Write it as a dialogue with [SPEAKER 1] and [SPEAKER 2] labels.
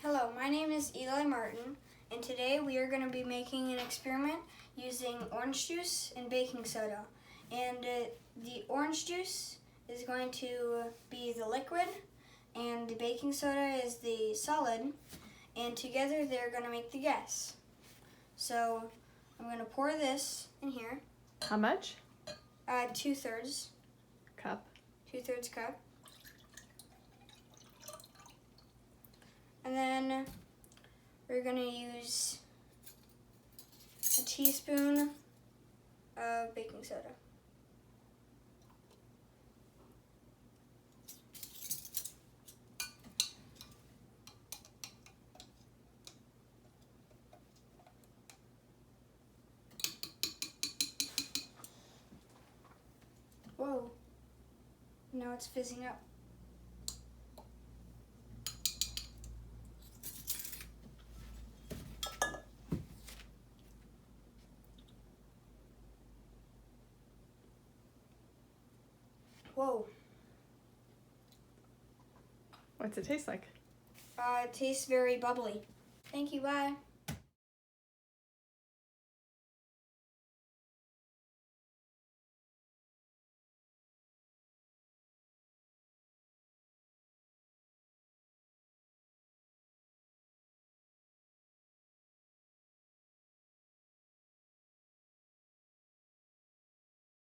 [SPEAKER 1] Hello, my name is Eli Martin, and today we are going to be making an experiment using orange juice and baking soda. And the orange juice is going to be the liquid, and the baking soda is the solid, and together they're going to make the gas. So I'm going to pour this in here.
[SPEAKER 2] How much?
[SPEAKER 1] 2/3
[SPEAKER 2] Cup.
[SPEAKER 1] 2/3 cup. And then we're going to use a teaspoon of baking soda. Whoa, now it's fizzing up. Whoa.
[SPEAKER 2] What's it taste like?
[SPEAKER 1] It tastes very bubbly. Thank you, bye.